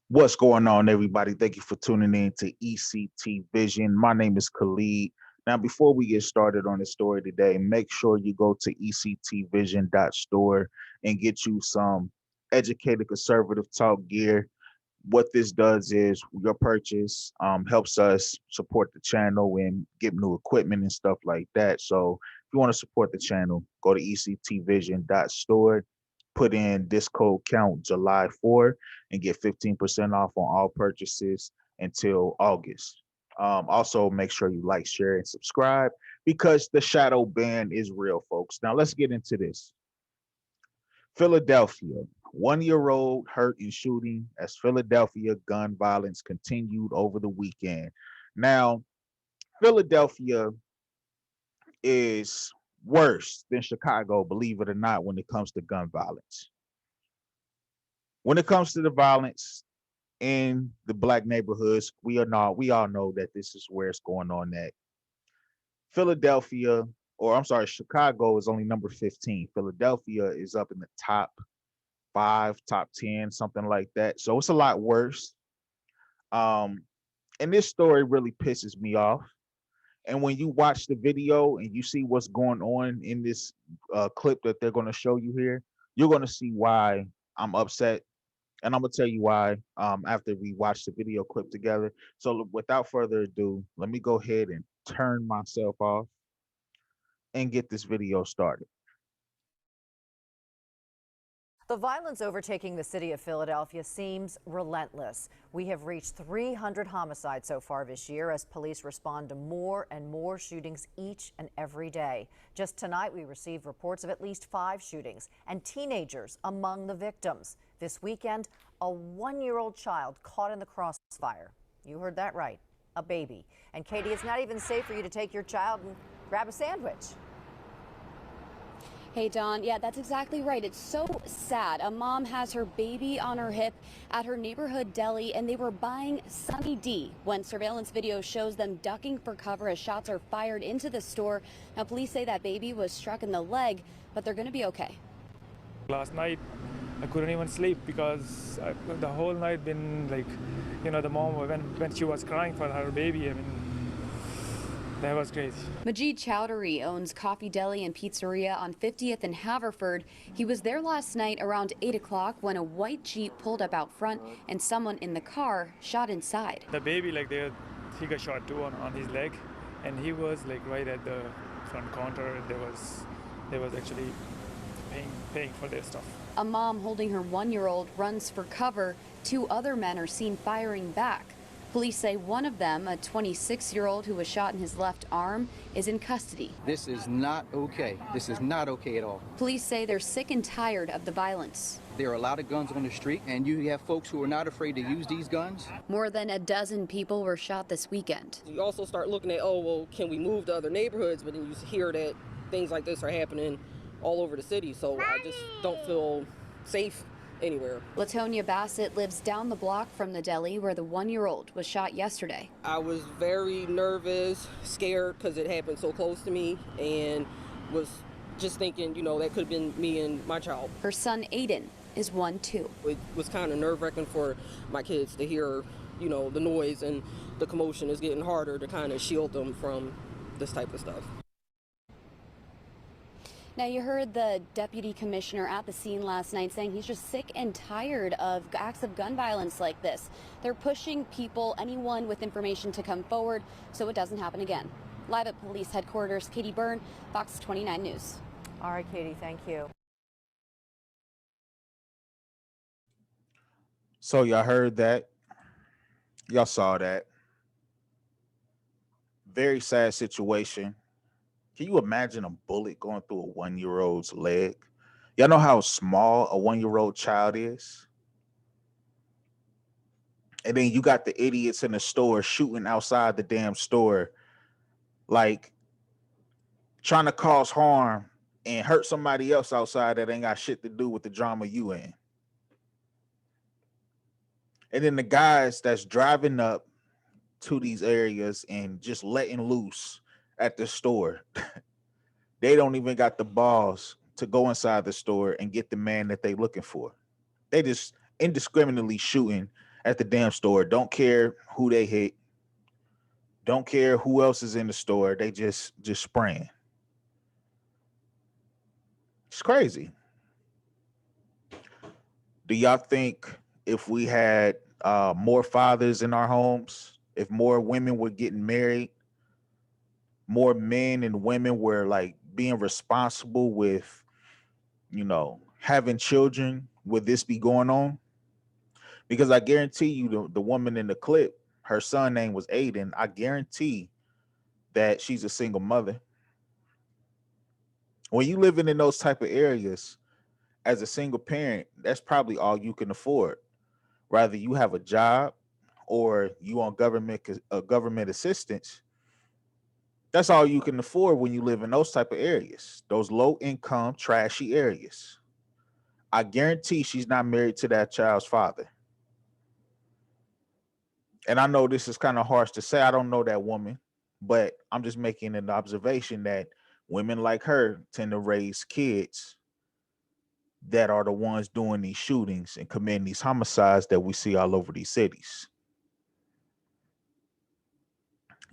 What's going on, everybody? Thank you for tuning in to ECT Vision. My name is Khalid. Now, before we get started on the story today, make sure you go to ectvision.store and get you some educated conservative talk gear. What this does is your purchase helps us support the channel and get new equipment and stuff like that. So if you want to support the channel, go to ectvision.store, put in this code count July 4 and get 15% off on all purchases until August. Also, make sure you like, share, and subscribe because the shadow ban is real, folks. Now, let's get into this. Philadelphia, 1 year old hurt in shooting as Philadelphia gun violence continued over the weekend. Now, Philadelphia is worse than Chicago, believe it or not, when it comes to gun violence. When it comes to the violence in the black neighborhoods, we all know that this is where it's going on at. Philadelphia, or I'm sorry, Chicago is only number 15. Philadelphia is up in the top 5, top 10, something like that. So it's a lot worse. Um, and this story really pisses me off. And when you watch the video and you see what's going on in this clip that they're going to show you here, you're going to see why I'm upset. And I'm going to tell you why after we watch the video clip together. So without further ado, let me go ahead and turn myself off and get this video started. The violence overtaking the city of Philadelphia seems relentless. We have reached 300 homicides so far this year as police respond to more and more shootings each and every day. Just tonight, we received reports of at least 5 shootings and teenagers among the victims. This weekend, a 1-year-old child caught in the crossfire. You heard that right, a baby. And Katie, it's not even safe for you to take your child and grab a sandwich. Hey, Dawn. Yeah, that's exactly right. It's so sad. A mom has her baby on her hip at her neighborhood deli, and they were buying Sunny D when surveillance video shows them ducking for cover as shots are fired into the store. Now, police say that baby was struck in the leg, but they're going to be okay. Last night, I couldn't even sleep because the whole night been like, the mom, when she was crying for her baby, that was crazy. Majid Chowdhury owns Coffee Deli and Pizzeria on 50th and Haverford. He was there last night around 8 o'clock when a white Jeep pulled up out front and someone in the car shot inside. The baby, he got shot too on his leg, and he was right at the front counter. They was actually paying for their stuff. A mom holding her 1-year-old runs for cover. 2 other men are seen firing back. Police say one of them, a 26-year-old who was shot in his left arm, is in custody. This is not okay. This is not okay at all. Police say they're sick and tired of the violence. There are a lot of guns on the street, and you have folks who are not afraid to use these guns. More than a dozen people were shot this weekend. You also start looking at, can we move to other neighborhoods? But then you hear that things like this are happening all over the city. So I just don't feel safe anywhere. Latonia Bassett lives down the block from the deli where the 1-year-old was shot yesterday. I was very nervous, scared because it happened so close to me, and was just thinking, that could have been me and my child. Her son Aiden is 1 too. It was kind of nerve-wracking for my kids to hear, the noise and the commotion is getting harder to kind of shield them from this type of stuff. Now, you heard the deputy commissioner at the scene last night saying he's just sick and tired of acts of gun violence like this. They're pushing people, anyone with information, to come forward so it doesn't happen again. Live at police headquarters, Katie Byrne, Fox 29 News. All right, Katie, thank you. So y'all heard that. Y'all saw that. Very sad situation. Can you imagine a bullet going through a 1-year-old's leg? Y'all know how small a 1-year-old child is? And then you got the idiots in the store shooting outside the damn store, like trying to cause harm and hurt somebody else outside that ain't got shit to do with the drama you in. And then the guys that's driving up to these areas and just letting loose at the store, they don't even got the balls to go inside the store and get the man that they looking for. They just indiscriminately shooting at the damn store. Don't care who they hit. Don't care who else is in the store. They just spraying. It's crazy. Do y'all think if we had more fathers in our homes, if more women were getting married, more men and women were like being responsible with, having children, would this be going on? Because I guarantee you, the woman in the clip, her son name was Aiden. I guarantee that she's a single mother. When you living in those type of areas as a single parent, that's probably all you can afford. Rather you have a job or you on government assistance. That's all you can afford when you live in those type of areas, those low income, trashy areas. I guarantee she's not married to that child's father. And I know this is kind of harsh to say. I don't know that woman, but I'm just making an observation that women like her tend to raise kids that are the ones doing these shootings and committing these homicides that we see all over these cities.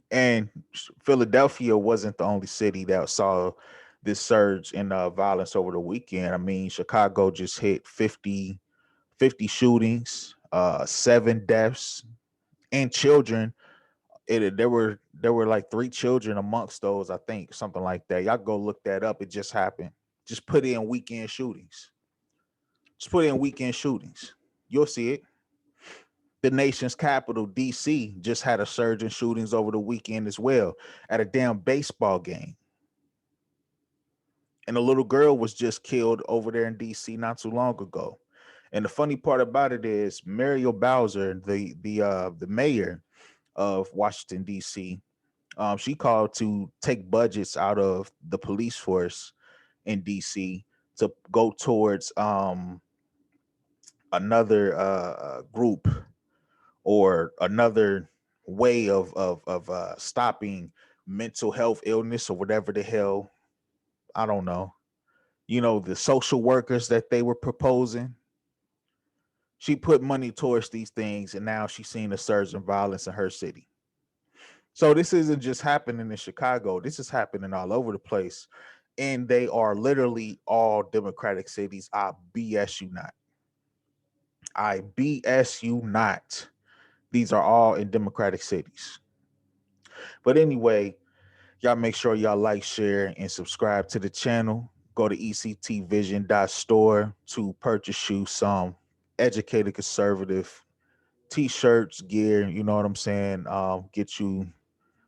And Philadelphia wasn't the only city that saw this surge in violence over the weekend. I mean, Chicago just hit 50 shootings, 7 deaths, and children. There were like 3 children amongst those, I think, something like that. Y'all go look that up. It just happened. Just put in weekend shootings. Just put in weekend shootings. You'll see it. The nation's capital, DC, just had a surge in shootings over the weekend as well at a damn baseball game. And a little girl was just killed over there in DC not too long ago. And the funny part about it is Muriel Bowser, the mayor of Washington, D.C., she called to take budgets out of the police force in D.C. to go towards another group or another way of stopping mental health illness or whatever the hell. I don't know. The social workers that they were proposing. She put money towards these things, and now she's seeing a surge in violence in her city. So this isn't just happening in Chicago. This is happening all over the place. And they are literally all Democratic cities. I BS you not. I BS you not. These are all in Democratic cities. But anyway, y'all make sure y'all like, share, and subscribe to the channel. Go to ectvision.store to purchase you some educated conservative t-shirts, gear, you know what I'm saying? Get you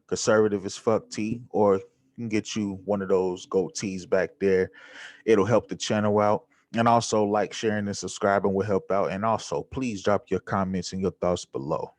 conservative as fuck tee, or you can get you one of those gold tees back there. It'll help the channel out. And also like, sharing, and subscribing will help out. And also please drop your comments and your thoughts below.